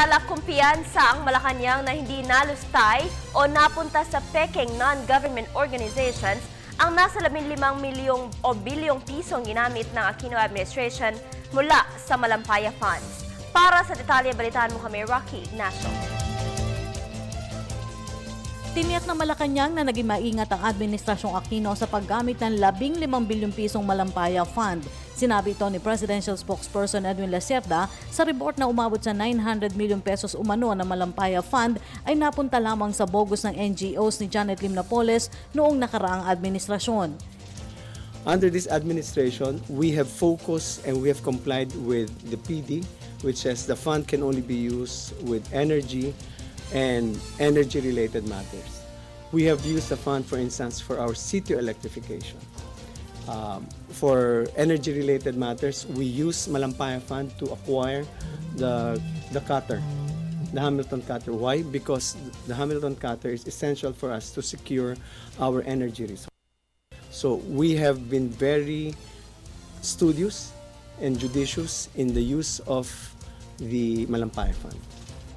Samantala, kumpiyansa ang Malacanang na hindi nalustay o napunta sa pekeng non-government organizations ang nasa 15 milyong o bilyong pisong ginamit ng Aquino administration mula sa Malampaya Funds. Para sa detalye, balitaan mo kami, Rocky Ignacio. Tiniyak ng Malacanang na naging maingat ang Administrasyong Aquino sa paggamit ng 15 bilyong pisong Malampaya Fund. Sinabi ito ni Presidential Spokesperson Edwin Lacerda sa report na umabot sa 900 milyong pesos umano ng Malampaya Fund ay napunta lamang sa bogus ng NGOs ni Janet Lim Napoles noong nakaraang administrasyon. Under this administration, we have focused and we have complied with the PD, which says the fund can only be used with energy and energy-related matters. We have used the fund, for instance, for our city electrification. For energy-related matters, we use Malampaya Fund to acquire the cutter, the Hamilton cutter. Why? Because the Hamilton cutter is essential for us to secure our energy resources. So we have been very studious and judicious in the use of the Malampaya Fund.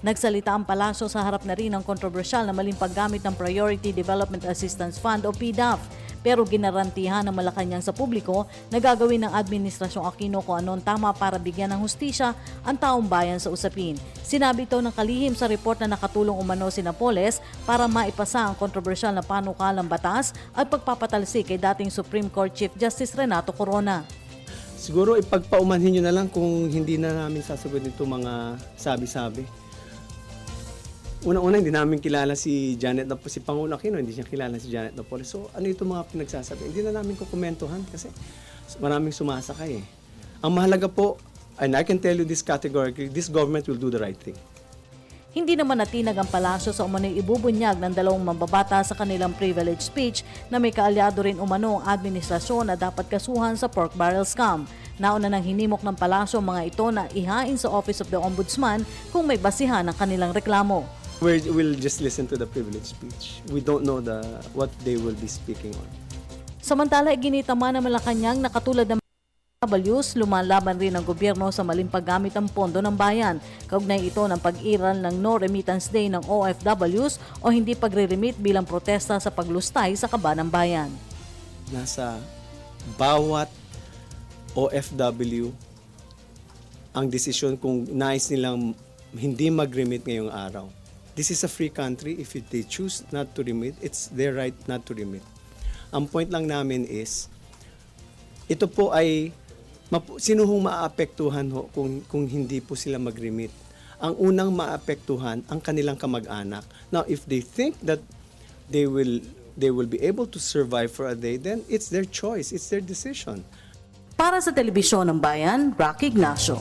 Nagsalita ang palasyo sa harap na rin ng kontrobersyal na maling paggamit ng Priority Development Assistance Fund o PDAF. Pero ginarantihan ng Malacanang sa publiko na gagawin ng Administrasyong Aquino kung anong tama para bigyan ng hustisya ang taong bayan sa usapin. Sinabi ito ng kalihim sa report na nakatulong umano si Napoles para maipasa ang kontrobersyal na panukalang batas at pagpapatalsik kay dating Supreme Court Chief Justice Renato Corona. Siguro ipagpaumanhin nyo na lang kung hindi na namin sasagot nito mga sabi-sabi. Unang-una, hindi namin kilala si Janet Napoles, si Pangulo Aquino, hindi siya kilala si Janet Napoles. So ano itong mga pinagsasabi? Hindi na namin kukomentuhan kasi maraming sumasakay eh. Ang mahalaga po, and I can tell you this categorically, this government will do the right thing. Hindi naman natinag ang palasyo sa umano'y ibubunyag ng dalawang mambabata sa kanilang privilege speech na may kaalyado rin umano ang administrasyon na dapat kasuhan sa pork barrel scam. Nauna nang hinimok ng palasyo mga ito na ihain sa Office of the Ombudsman kung may basihan ang kanilang reklamo. We'll just listen to the privilege speech. We don't know what they will be speaking on. Samantala, iginitama ng Malacanang na katulad ng OFWs, lumalaban rin ang gobyerno sa maling paggamit ng pondo ng bayan. Kaugnay ito ng pag-iral ng No Remittance Day ng OFWs o hindi pagre-remit bilang protesta sa paglustay sa kaba ng bayan. Nasa bawat OFW ang desisyon kung nais nilang hindi mag-remit ngayong araw. This is a free country. If they choose not to remit, it's their right not to remit. Ang point lang namin is, ito po ay, sino hong maapektuhan ho kung hindi po sila mag-remit? Ang unang maapektuhan, ang kanilang kamag-anak. Now, if they think that they will be able to survive for a day, then it's their choice, it's their decision. Para sa Telebisyon ng Bayan, Rocky Ignacio.